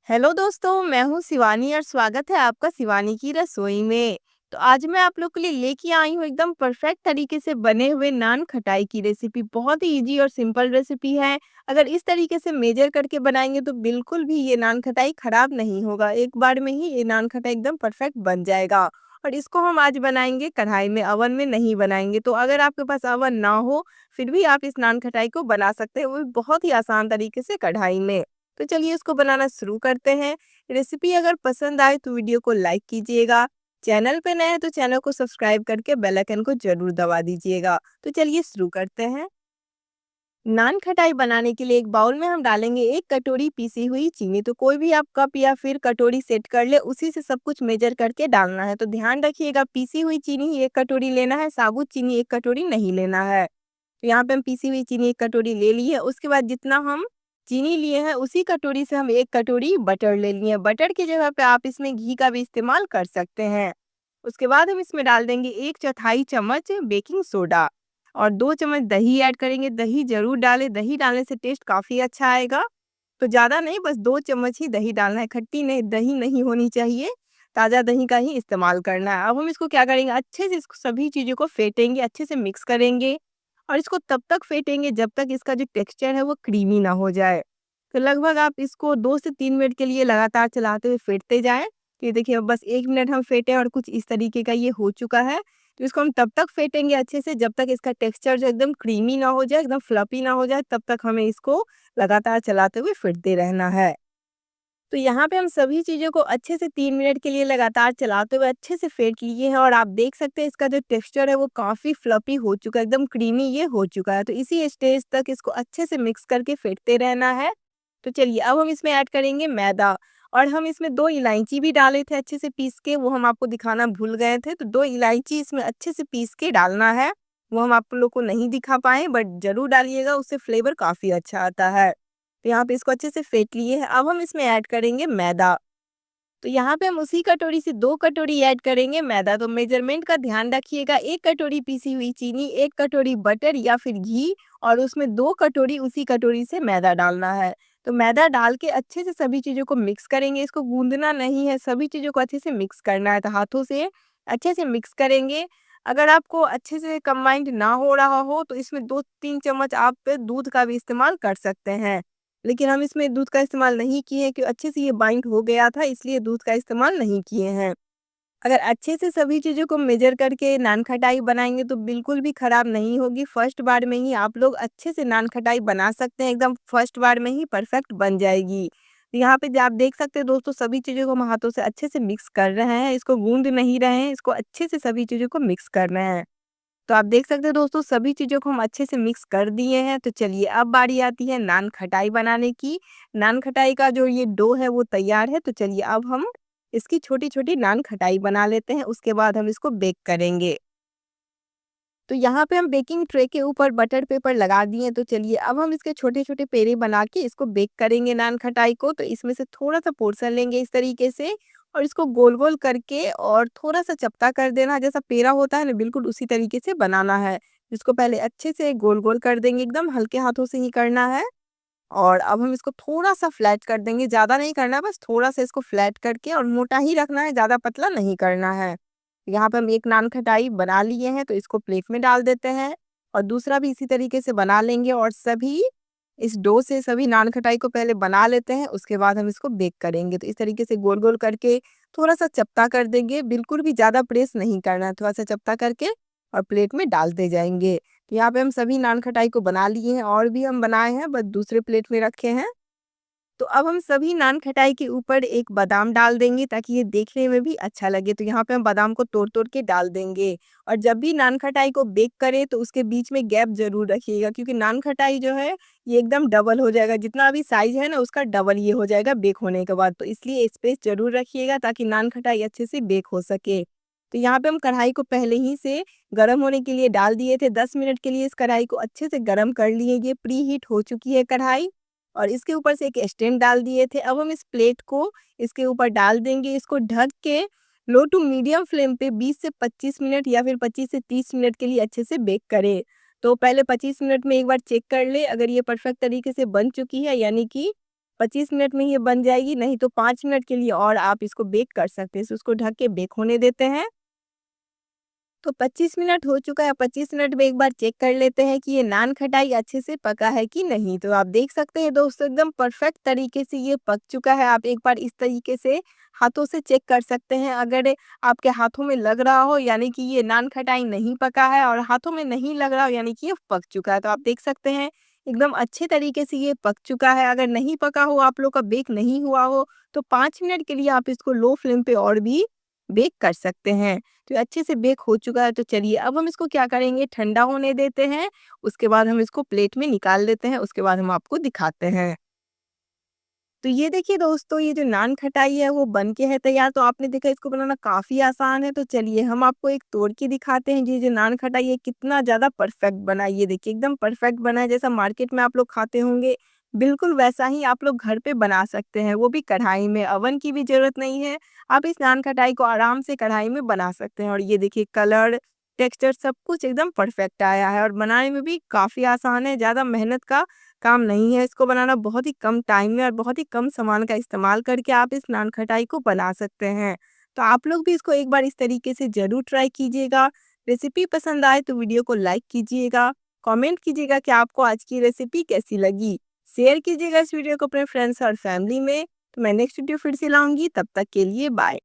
Hello दोस्तों, मैं हूँ शिवानी और स्वागत है आपका शिवानी की रसोई में। तो आज मैं आप लोग के लिए लेके आई हूँ एकदम परफेक्ट तरीके से बने हुए नान खटाई की रेसिपी। बहुत ही इजी और सिंपल रेसिपी है। अगर इस तरीके से मेजर करके बनाएंगे तो बिल्कुल भी ये नान खटाई खराब नहीं होगा। एक बार में ही ये नान खटाई एकदम परफेक्ट बन जाएगा। और इसको हम आज बनाएंगे कढ़ाई में, ओवन में नहीं बनाएंगे। तो अगर आपके पास ओवन ना हो फिर भी आप इस नान खटाई को बना सकते हैं, वो भी बहुत ही आसान तरीके से कढ़ाई में। तो चलिए इसको बनाना शुरू करते हैं। रेसिपी अगर पसंद आए तो वीडियो को लाइक कीजिएगा। चैनल पे नए हैं तो चैनल को सब्सक्राइब करके बेल आइकन को जरूर दबा दीजिएगा। तो चलिए शुरू करते हैं। नान खटाई बनाने के लिए एक बाउल में हम डालेंगे 1 कटोरी पीसी हुई चीनी। तो कोई भी आप कप या फिर कटोरी सेट कर ले, उसी से सब कुछ मेजर करके डालना है। तो ध्यान रखिएगा, पीसी हुई चीनी ही 1 कटोरी लेना है, साबुत चीनी 1 कटोरी नहीं लेना है। तो यहाँ पे हम पीसी हुई चीनी 1 कटोरी ले ली है। उसके बाद जितना हम चीनी लिए हैं उसी कटोरी से हम 1 कटोरी बटर ले लिए। बटर की जगह पे आप इसमें घी का भी इस्तेमाल कर सकते हैं। उसके बाद हम इसमें डाल देंगे 1/4 चम्मच बेकिंग सोडा और 2 चम्मच दही ऐड करेंगे। दही जरूर डालें, दही डालने से टेस्ट काफ़ी अच्छा आएगा। तो ज़्यादा नहीं, बस 2 चम्मच ही दही डालना है, खट्टी नहीं दही नहीं होनी चाहिए, ताज़ा दही का ही इस्तेमाल करना है। अब हम इसको क्या करेंगे, अच्छे से इसको सभी चीज़ों को फेंटेंगे, अच्छे से मिक्स करेंगे। और इसको तब तक फेंटेंगे जब तक इसका जो टेक्सचर है वो क्रीमी ना हो जाए। तो लगभग आप इसको 2 से 3 मिनट के लिए लगातार चलाते हुए फेंटते जाएँ। तो ये देखिए, अब बस 1 मिनट हम फेंटे और कुछ इस तरीके का ये हो चुका है। तो इसको हम तब तक फेंटेंगे अच्छे से जब तक इसका टेक्सचर जो एकदम क्रीमी ना हो जाए, एकदम फ्लफी ना हो जाए, तब तक हमें इसको लगातार चलाते हुए फेंटते रहना है। तो यहाँ पे हम सभी चीज़ों को अच्छे से 3 मिनट के लिए लगातार चलाते हुए अच्छे से फेंट लिए हैं और आप देख सकते हैं इसका जो टेक्सचर है वो काफ़ी फ्लफी हो चुका है, एकदम क्रीमी ये हो चुका है। तो इसी स्टेज तक इसको अच्छे से मिक्स करके फेंटते रहना है। तो चलिए अब हम इसमें ऐड करेंगे मैदा। और हम इसमें 2 इलायची भी डाले थे अच्छे से पीस के, वो हम आपको दिखाना भूल गए थे। तो 2 इलायची इसमें अच्छे से पीस के डालना है। वो हम आप लोग को नहीं दिखा पाए, बट ज़रूर डालिएगा, उससे फ्लेवर काफ़ी अच्छा आता है। तो यहाँ पे इसको अच्छे से फेंट लिए हैं। अब हम इसमें ऐड करेंगे मैदा। तो यहाँ पे हम उसी कटोरी से 2 कटोरी ऐड करेंगे मैदा। तो मेजरमेंट का ध्यान रखिएगा, 1 कटोरी पीसी हुई चीनी, 1 कटोरी बटर या फिर घी और उसमें 2 कटोरी उसी कटोरी से मैदा डालना है। तो मैदा डाल के अच्छे से सभी चीज़ों को मिक्स करेंगे, इसको गूँदना नहीं है, सभी चीज़ों को अच्छे से मिक्स करना है। तो हाथों से अच्छे से मिक्स करेंगे। अगर आपको अच्छे से कंबाइंड ना हो रहा हो तो इसमें 2-3 चम्मच आप दूध का भी इस्तेमाल कर सकते हैं। लेकिन हम इसमें दूध का इस्तेमाल नहीं किए हैं, क्योंकि अच्छे से ये बाइंड हो गया था, इसलिए दूध का इस्तेमाल नहीं किए हैं। अगर अच्छे से सभी चीज़ों को मेजर करके नान खटाई बनाएँगे तो बिल्कुल भी खराब नहीं होगी। फर्स्ट बार में ही आप लोग अच्छे से नान खटाई बना सकते हैं, एकदम फर्स्ट बार में ही परफेक्ट बन जाएगी। तो यहाँ पे ज आप देख सकते हैं दोस्तों, सभी चीज़ों को हम हाथों से अच्छे से मिक्स कर रहे हैं, इसको गूँध नहीं रहे हैं, इसको अच्छे से सभी चीज़ों को मिक्स कर रहे हैं। तो आप देख सकते हैं दोस्तों, सभी चीज़ों को हम अच्छे से मिक्स कर दिए हैं। तो चलिए अब बारी आती है नान खटाई बनाने की। नान खटाई का जो ये डो है वो तैयार है। तो चलिए अब हम इसकी छोटी-छोटी नान खटाई बना लेते हैं, उसके बाद हम इसको बेक करेंगे। तो यहाँ पे हम बेकिंग ट्रे के ऊपर बटर पेपर लगा दिए। तो चलिए अब हम इसके छोटे-छोटे पेड़े बना के इसको बेक करेंगे नान खटाई को। तो इसमें से थोड़ा-सा पोर्शन लेंगे इस तरीके से और इसको गोल-गोल करके और थोड़ा-सा चपटा कर देना, जैसा पेड़ा होता है ना, बिल्कुल उसी तरीके से बनाना है। इसको पहले अच्छे से गोल-गोल कर देंगे, एकदम हल्के हाथों से ही करना है। और अब हम इसको थोड़ा-सा फ्लैट कर देंगे, ज़्यादा नहीं करना है, बस थोड़ा-सा इसको फ्लैट करके और मोटा ही रखना है, ज़्यादा पतला नहीं करना है। यहाँ पे हम एक नान खटाई बना लिए हैं, तो इसको प्लेट में डाल देते हैं और दूसरा भी इसी तरीके से बना लेंगे और सभी इस डो से सभी नान खटाई को पहले बना लेते हैं, उसके बाद हम इसको बेक करेंगे। तो इस तरीके से गोल-गोल करके थोड़ा-सा चपटा कर देंगे, बिल्कुल भी ज़्यादा प्रेस नहीं करना है, थोड़ा-सा चपटा करके और प्लेट में डालते जाएँगे। तो यहाँ पे हम सभी नान खटाई को बना लिए हैं और भी हम बनाए हैं, बस दूसरे प्लेट में रखे हैं। तो अब हम सभी नान खटाई के ऊपर एक बादाम डाल देंगे ताकि ये देखने में भी अच्छा लगे। तो यहाँ पे हम बादाम को तोड़-तोड़ के डाल देंगे और जब भी नान खटाई को बेक करें तो उसके बीच में गैप ज़रूर रखिएगा, क्योंकि नान खटाई जो है ये एकदम डबल हो जाएगा, जितना अभी साइज़ है ना उसका डबल ये हो जाएगा बेक होने के बाद। तो इसलिए स्पेस ज़रूर रखिएगा ताकि नान खटाई अच्छे से बेक हो सके। तो यहाँ पे हम कढ़ाई को पहले ही से गरम होने के लिए डाल दिए थे। 10 मिनट के लिए इस कढ़ाई को अच्छे से गरम कर लिए। ये प्री हीट हो चुकी है कढ़ाई और इसके ऊपर से एक स्टैंड डाल दिए थे। अब हम इस प्लेट को इसके ऊपर डाल देंगे। इसको ढक के लो टू मीडियम फ्लेम पे 20 से 25 मिनट या फिर 25 से 30 मिनट के लिए अच्छे से बेक करें। तो पहले 25 मिनट में एक बार चेक कर ले, अगर ये परफेक्ट तरीके से बन चुकी है यानी कि 25 मिनट में ये बन जाएगी, नहीं तो 5 मिनट के लिए और आप इसको बेक कर सकते हैं। उसको ढक के बेक होने देते हैं। तो 25 मिनट हो चुका है, 25 मिनट में एक बार चेक कर लेते हैं कि ये नान खटाई अच्छे से पका है कि नहीं। तो आप देख सकते हैं दोस्तों एकदम परफेक्ट तरीके से ये पक चुका है। आप एक बार इस तरीके से हाथों से चेक कर सकते हैं। अगर आपके हाथों में लग रहा हो यानी कि ये नान खटाई नहीं पका है और हाथों में नहीं लग रहा हो यानी कि ये पक चुका है। तो आप देख सकते हैं एकदम अच्छे तरीके से ये पक चुका है। अगर नहीं पका हो, आप लोग का बेक नहीं हुआ हो, तो 5 मिनट के लिए आप इसको लो फ्लेम पे और भी बेक कर सकते हैं। तो अच्छे से बेक हो चुका है, तो चलिए अब हम इसको क्या करेंगे, ठंडा होने देते हैं। उसके बाद हम इसको प्लेट में निकाल लेते हैं, उसके बाद हम आपको दिखाते हैं। तो ये देखिए दोस्तों, ये जो नान खटाई है वो बन के है तैयार। तो आपने देखा इसको बनाना काफ़ी आसान है। तो चलिए हम आपको एक तोड़ के दिखाते हैं, ये जो नान खटाई है कितना ज़्यादा परफेक्ट बना है। ये देखिए एकदम परफेक्ट बना है, जैसा मार्केट में आप लोग खाते होंगे, बिल्कुल वैसा ही आप लोग घर पे बना सकते हैं, वो भी कढ़ाई में। अवन की भी ज़रूरत नहीं है, आप इस नान खटाई को आराम से कढ़ाई में बना सकते हैं। और ये देखिए कलर, टेक्सचर सब कुछ एकदम परफेक्ट आया है और बनाने में भी काफ़ी आसान है, ज़्यादा मेहनत का काम नहीं है। इसको बनाना बहुत ही कम टाइम में और बहुत ही कम सामान का इस्तेमाल करके आप इस नान खटाई को बना सकते हैं। तो आप लोग भी इसको एक बार इस तरीके से ज़रूर ट्राई कीजिएगा। रेसिपी पसंद आए तो वीडियो को लाइक कीजिएगा, कमेंट कीजिएगा कि आपको आज की रेसिपी कैसी लगी। शेयर कीजिएगा इस वीडियो को अपने फ्रेंड्स और फैमिली में। तो मैं नेक्स्ट वीडियो फिर से लाऊँगी, तब तक के लिए बाय।